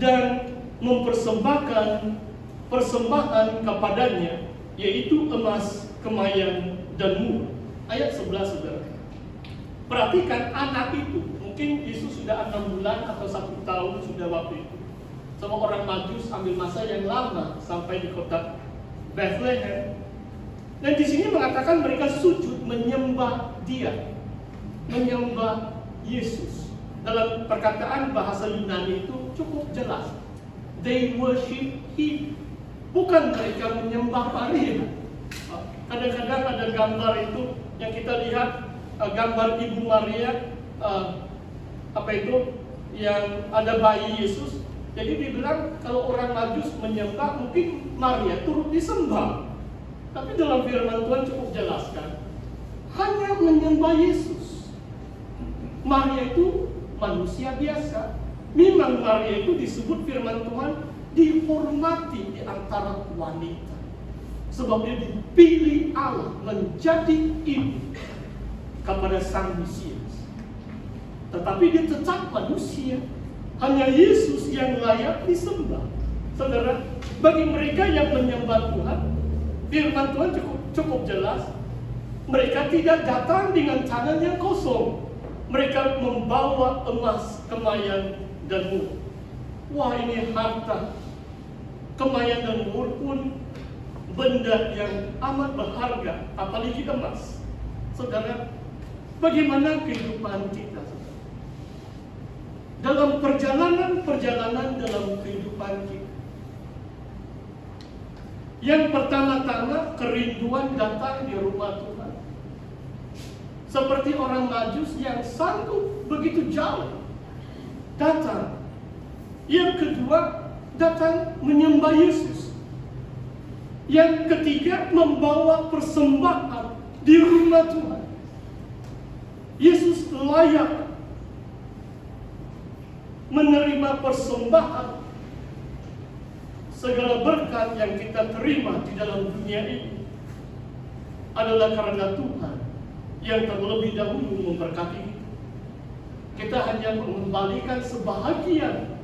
dan mempersembahkan persembahan kepadanya, yaitu emas, kemayan, dan murah. Ayat 11, saudara. Perhatikan anak itu, mungkin Yesus sudah 6 bulan atau 1 tahun sudah waktu itu. Sama orang Majus ambil masa yang lama sampai di kota Bethlehem. Dan di sini mengatakan mereka sujud menyembah dia, menyembah Yesus. Dalam perkataan bahasa Yunani itu cukup jelas. They worship Him. Bukan mereka menyembah Maria. Kadang-kadang ada gambar itu yang kita lihat, gambar Ibu Maria, yang ada bayi Yesus. Jadi dibilang kalau orang Majus menyembah, mungkin Maria turut disembah. Tapi dalam firman Tuhan cukup jelaskan, hanya menyembah Yesus. Maria itu manusia biasa. Memang Maria itu disebut firman Tuhan dihormati di antara wanita. Sebab dia dipilih Allah menjadi ibu kepada Sang Mesias. Tetapi dia tetap manusia. Hanya Yesus yang layak disembah. Saudara, bagi mereka yang menyembah Tuhan, firman Tuhan cukup jelas. Mereka tidak datang dengan tangan yang kosong. Mereka membawa emas, kemayan, dan mur. Wah, ini harta. Kemayan dan mur pun benda yang amat berharga, apalagi emas. Saudara, bagaimana kehidupan kita? Dalam perjalanan dalam kehidupan kita. Yang pertama-tama, kerinduan datang di rumah Tuhan. Seperti orang Majus yang sanggup begitu jauh datang. Yang kedua, datang menyembah Yesus. Yang ketiga, membawa persembahan di rumah Tuhan. Yesus layak menerima persembahan. Segala berkat yang kita terima di dalam dunia ini adalah karena Tuhan yang terlebih dahulu memberkati kita. Kita hanya mengembalikan sebahagian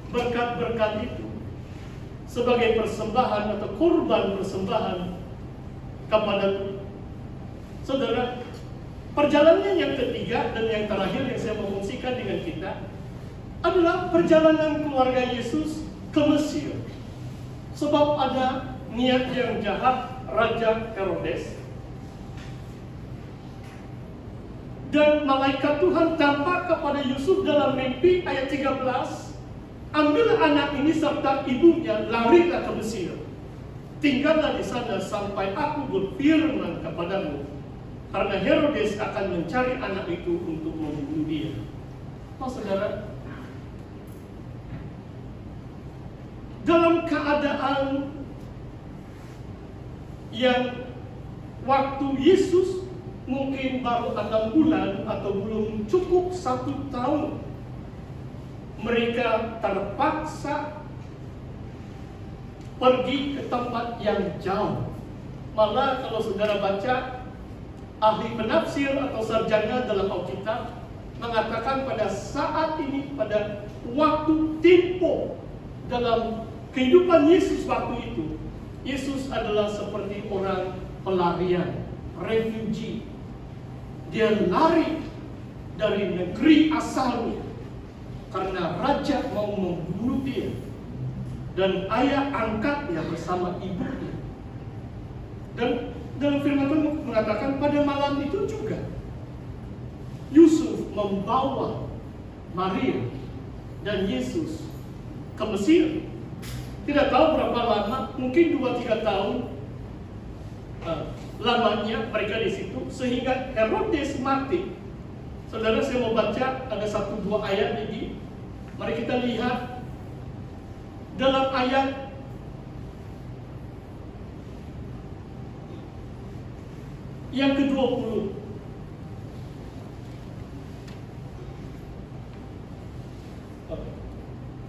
berkat-berkat itu sebagai persembahan atau kurban persembahan kepada Tuhan. Saudara, perjalanan yang ketiga dan yang terakhir yang saya mau kongsikan dengan kita adalah perjalanan keluarga Yesus ke Mesir. Sebab ada niat yang jahat Raja Herodes. Dan malaikat Tuhan tampak kepada Yusuf dalam mimpi, ayat 13. Ambillah anak ini serta ibunya, larilah ke Mesir. Tinggallah di sana sampai aku berfirman kepadamu. Karena Herodes akan mencari anak itu untuk membunuh dia. Oh saudara, dalam keadaan yang waktu Yesus mungkin baru 6 bulan atau belum cukup 1 tahun, mereka terpaksa pergi ke tempat yang jauh. Malah kalau saudara baca, ahli penafsir atau sarjana dalam Alkitab mengatakan pada saat ini, pada waktu tempo dalam kehidupan Yesus waktu itu, Yesus adalah seperti orang pelarian, refugee. Dia lari dari negeri asalnya karena raja mau membunuh dia, dan ayah angkatnya bersama ibunya. Dan dalam firman Tuhan mengatakan pada malam itu juga Yusuf membawa Maria dan Yesus ke Mesir. Tidak tahu berapa lama, mungkin 2-3 tahun lamanya mereka di situ, sehingga Herodes mati. Saudara, saya mau baca ada 1-2 ayat ini. Mari kita lihat dalam ayat yang ke-20.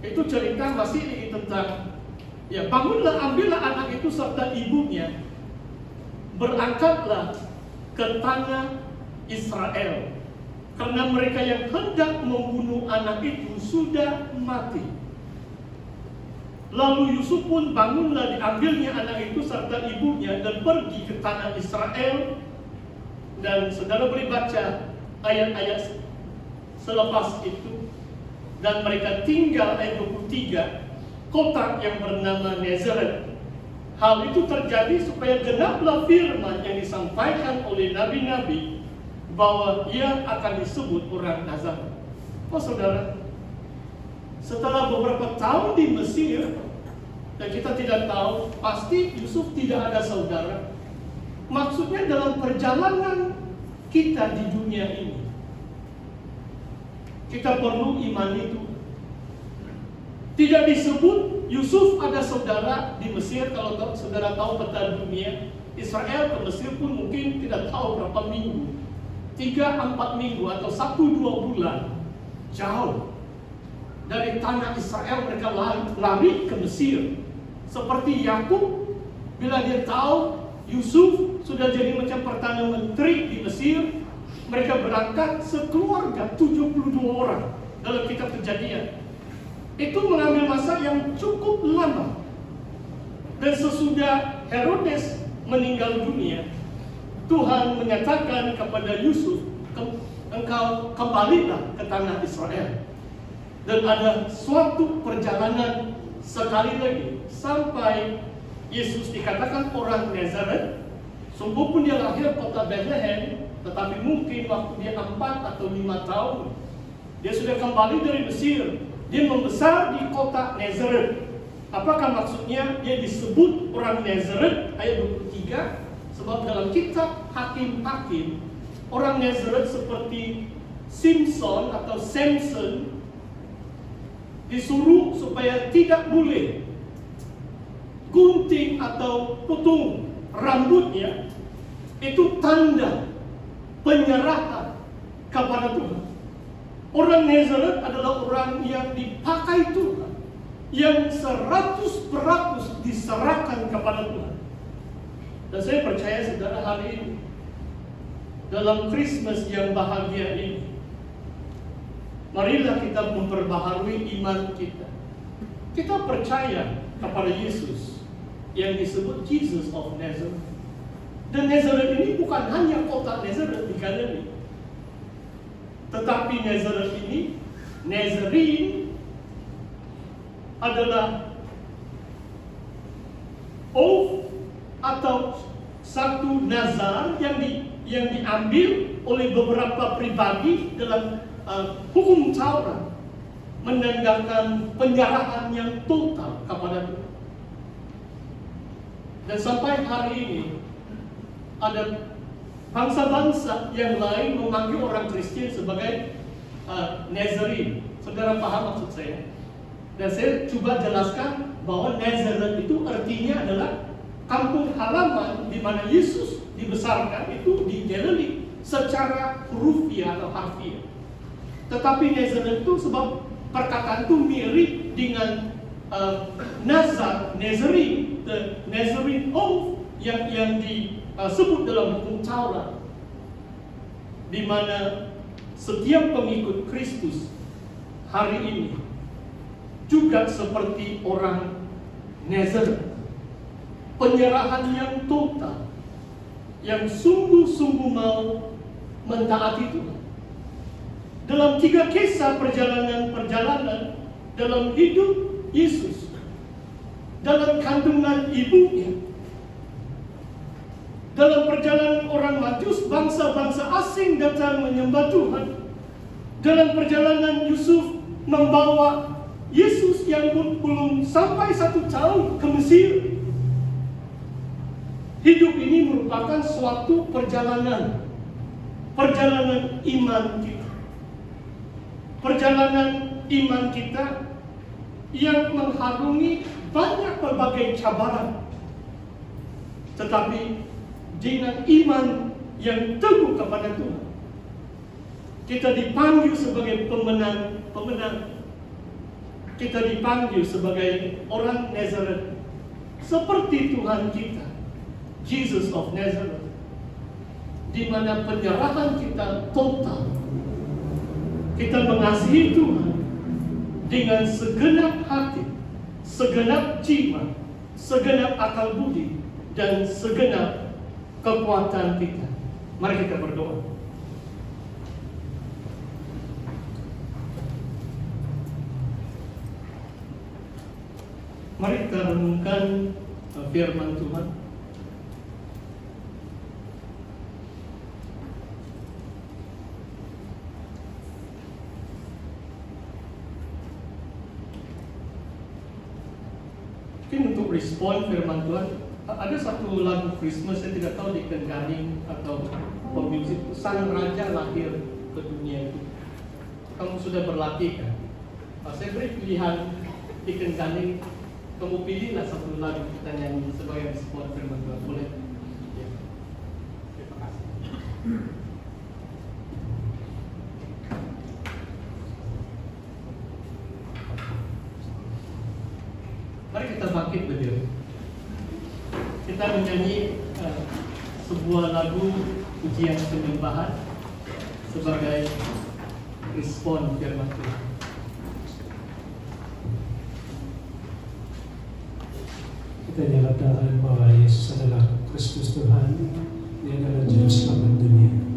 Itu cerita masih tentang, ya, bangunlah, ambillah anak itu serta ibunya, berangkatlah ke tanah Israel, karena mereka yang hendak membunuh anak itu sudah mati. Lalu Yusuf pun bangunlah, diambilnya anak itu serta ibunya dan pergi ke tanah Israel. Dan saudara boleh baca ayat-ayat selepas itu. Dan mereka tinggal, ayat 23, kota yang bernama Nazaret. Hal itu terjadi supaya genaplah firman yang disampaikan oleh nabi-nabi bahwa ia akan disebut orang Nazaret. Oh saudara, setelah beberapa tahun di Mesir, dan kita tidak tahu, pasti Yusuf tidak ada saudara. Maksudnya dalam perjalanan kita di dunia ini, kita perlu iman itu. Tidak disebut Yusuf ada saudara di Mesir. Kalau saudara tahu peta dunia, Israel ke Mesir pun mungkin tidak tahu berapa minggu, 3-4 minggu atau 1-2 bulan. Jauh dari tanah Israel mereka lari ke Mesir. Seperti Yakub, bila dia tahu Yusuf sudah jadi macam perdana menteri di Mesir, mereka berangkat sekeluarga 72 orang dalam kitab Kejadian. Itu mengambil masa yang cukup lama. Dan sesudah Herodes meninggal dunia, Tuhan menyatakan kepada Yusuf, engkau kembalilah ke tanah Israel. Dan ada suatu perjalanan sekali lagi sampai Yesus dikatakan orang Nazaret. Sungguh pun dia lahir kota Bethlehem, tetapi mungkin waktu dia 4 atau 5 tahun, dia sudah kembali dari Mesir. Dia membesar di kota Nazaret. Apakah maksudnya dia disebut orang Nazaret? Ayat 23. Sebab dalam kitab Hakim-Hakim, orang Nazaret seperti Simpson atau Samson disuruh supaya tidak boleh gunting atau potong rambutnya. Itu tanda penyerahan kepada Tuhan. Orang Nazaret adalah orang yang dipakai Tuhan, yang 100% diserahkan kepada Tuhan. Dan saya percaya saudara, hari ini dalam Christmas yang bahagia ini, marilah kita memperbaharui iman kita. Kita percaya kepada Yesus yang disebut Jesus of Nazareth. Dan Nazaret ini bukan hanya kota Nazaret di Galilea, tetapi Nazaret ini, Nazarene, adalah oath atau satu nazar yang diambil oleh beberapa pribadi dalam hukum Taurat, menandakan penyerahan yang total kepada Tuhan. Dan sampai hari ini ada bangsa-bangsa yang lain memanggil orang Kristen sebagai Nazarene. Saudara paham maksud saya? Dan saya coba jelaskan bahwa Nazaret itu artinya adalah kampung halaman di mana Yesus dibesarkan, itu di Galilea secara hurufiah atau harfiah. Tetapi Nazaret itu sebab perkataan itu mirip dengan Nazarene, the Nazarene oath yang disebut dalam hukum Taurat, di mana setiap pengikut Kristus hari ini juga seperti orang Nazaret. Penyerahan yang total, yang sungguh-sungguh mau mentaati Tuhan. Dalam 3 kisah perjalanan dalam hidup Yesus, dalam kandungan ibunya, dalam perjalanan orang Majus, bangsa-bangsa asing datang menyembah Tuhan. Dalam perjalanan Yusuf membawa Yesus yang belum sampai 1 tahun ke Mesir. Hidup ini merupakan suatu perjalanan iman kita. Perjalanan iman kita yang mengharungi banyak berbagai cabaran. Tetapi dengan iman yang teguh kepada Tuhan, kita dipanggil sebagai pemenang. Kita dipanggil sebagai orang Nazaret, seperti Tuhan kita, Jesus of Nazareth, di mana penyerahan kita total kita mengasihi Tuhan dengan segenap hati, segenap jiwa, segenap akal budi, dan segenap kekuatan kita. Mari kita berdoa. Mari kita renungkan firman Tuhan. Mungkin untuk respon firman Tuhan, ada satu lagu Christmas, saya tidak tahu di Kenganing atau pemusik, Sang Raja lahir ke dunia itu. Kamu sudah berlatih kan? Saya beri pilihan di Kenganing, kamu pilihlah satu lagu kita nyanyi sebagai respon firman Tuhan. Boleh? Ya. Terima kasih. Mari kita bangkit berdiri. Kita menyanyi sebuah lagu pujian penyembahan sebagai respon firman Tuhan. Kita nyatakan bahwa Yesus adalah Kristus Tuhan, Dia adalah Juru Selamat dunia.